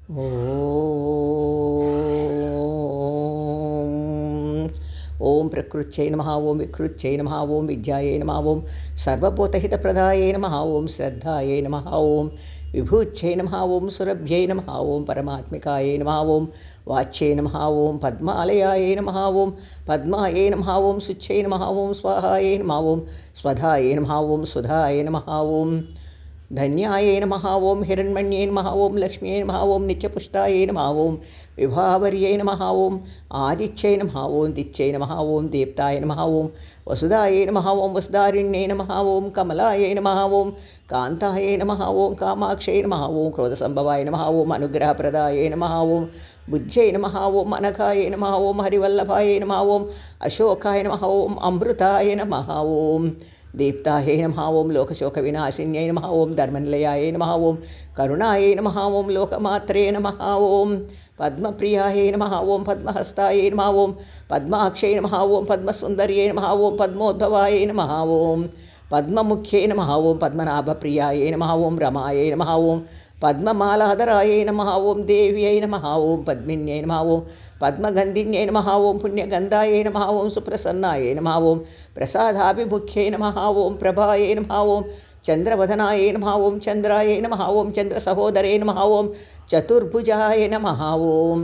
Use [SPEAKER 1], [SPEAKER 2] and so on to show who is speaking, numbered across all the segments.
[SPEAKER 1] ఓం ఓం ప్రకృత్యై నమః ఓం వికృత్యై నమః ఓం విద్యాయై నమః ఓం సర్వభూతహితప్రదాయై నమః ఓం శ్రద్ధాయై నమః ఓం విభూత్యై నమః ఓం సురభ్యై నమః ఓం పరమాత్మికాయై నమః ఓం వాచ్యై నమః ఓం పద్మాలయాయై నమః ఓం పద్మాయై నమః ఓం శుచ్యై నమః ఓం స్వాహాయై నమః ఓం స్వధాయై నమః ఓం సుధాయై నమః ఓం धन्याय नमः ओं हिरण्मण्ये नमः ओं लक्ष्म्यै नमः ओं नित्यपुष्टायै नमः ओं विभावर्यै नमः ओं आदित्यै नमः ओं दित्यै नमः ओं दीप्ताय नमः ओं वसुधायै नमः ओं वसुधारिण्यै नमः ओं कमलायै नमः ओं कान्तायै नमः ओं कामाक्षयै नमः ओं क्रोधसम्भवाय नमः ओं अनुग्रहप्रदायै नमः ओं बुद्ध्यै नमः ओं अनघायै नमः ओं हरिवल्लभायै नमः ओं अशोकाय नमः ओं अमृताय नमः ओं दीप्तायै नमः ओं लोकशोकविनाशिन्यै नमः ओं धर्मनिलयायै नमः ओं करुणायै नमः ओं लोकमात्रे नमः ओं पद्मप्रियायै नमः ओं पद्महस्तायै नमः ओं पद्माक्षयै नमः ओं पद्मसुन्दर्यै नमः ओं पद्मोद्भवायै नमः ओं पद्ममुख्यै नमः ओं पद्मनाभप्रियायै नमः ओं रमायै नमः ओं पद्ममालाधरायै नमः ओं देव्यै नमः ओं पद्मिन्यै नमः ओं पद्मगन्धिन्यै नमः ओं पुण्यगन्धायै नमः ओं सुप्रसन्नायै नमः ओं प्रसादाभिमुख्यै नमः ओं प्रभायै नमः ओं चन्द्रवदनायै नमः ओं चन्द्रायै नमः ओं चन्द्रसहोदरे नमः ओं चतुर्भुजाय नमः ओं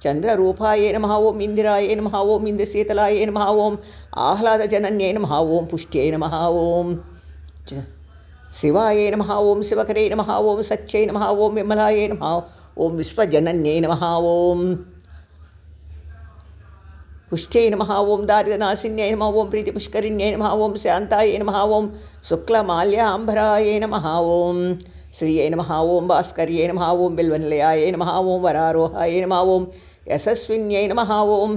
[SPEAKER 1] चन्द्ररूपायै नमः ओं इन्दिरायै नमः ओं इन्दुशीतलायै नमः ओं आह्लादजनन्यै नमः ओं पुष्ट्यै नमः ओं शिवाय नमः ओं शिवकरे नमः ओं सच्यै नमः ओं विमलायै नमः ओं विश्वजनन्यै नमः ओं पुष्ट्यै नमः ओं दारिद्र्यनाशिन्यै नमः ओं प्रीतिपुष्करिण्यै नमः ओं शान्तायै नमः ओं शुक्लमाल्याम्बरायै नमः ओं श्रियै नमः ओं भास्कर्यै नमः ओं बिल्वनिलयायै नमः ओं वरारोहायै नमः ओं यशस्विन्यै नमः ओं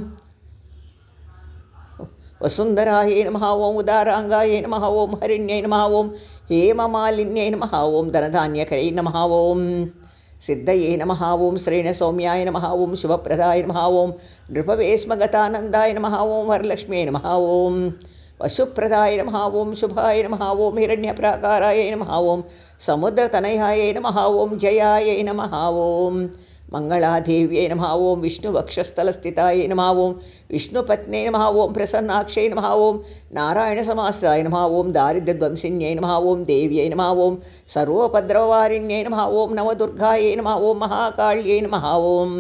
[SPEAKER 1] वसुन्धरायै नमः ओं उदाराङ्गायै नमः ओं हरिण्यै नमः ओं हेममालिन्यै नमः ओं धनधान्यकरै नमः ओं सिद्धये नमः ओं श्रेणसौम्याय नमः ओं शुभप्रदाय नमः ओं नृपवेश्मगतानन्दाय नमः ओं वरलक्ष्म्यै नमः ओं वशुप्रदाय नमः ओं शुभाय नमः ओं हिरण्यप्राकाराय नमः ओं समुद्रतनयाय नमः ओं जयाय नमः ओं मंगलादेव्यै नमः ओं विष्णुवक्षस्थलस्थिताय नमः ओं विष्णुपत्न्यै नमः ओं प्रसन्नाक्षै नमः ओं नारायणसमास्ताय नमः ओं दारिद्र्यध्वंसिन्यै नमः ओं देव्यै नमः ओं सर्वोपद्रववारिण्यै नमः ओं नवदुर्गायै नमः ओं महाकाल्यै नमः ओं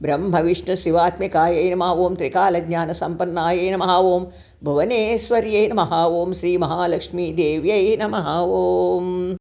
[SPEAKER 1] ब्रह्मविष्णुशिवात्मिकायै नमः ओं त्रिकालज्ञानसम्पन्नायै नमः ओं भुवनेश्वर्यै नमः ओं श्रीमहालक्ष्मीदेव्यै नमः ओं।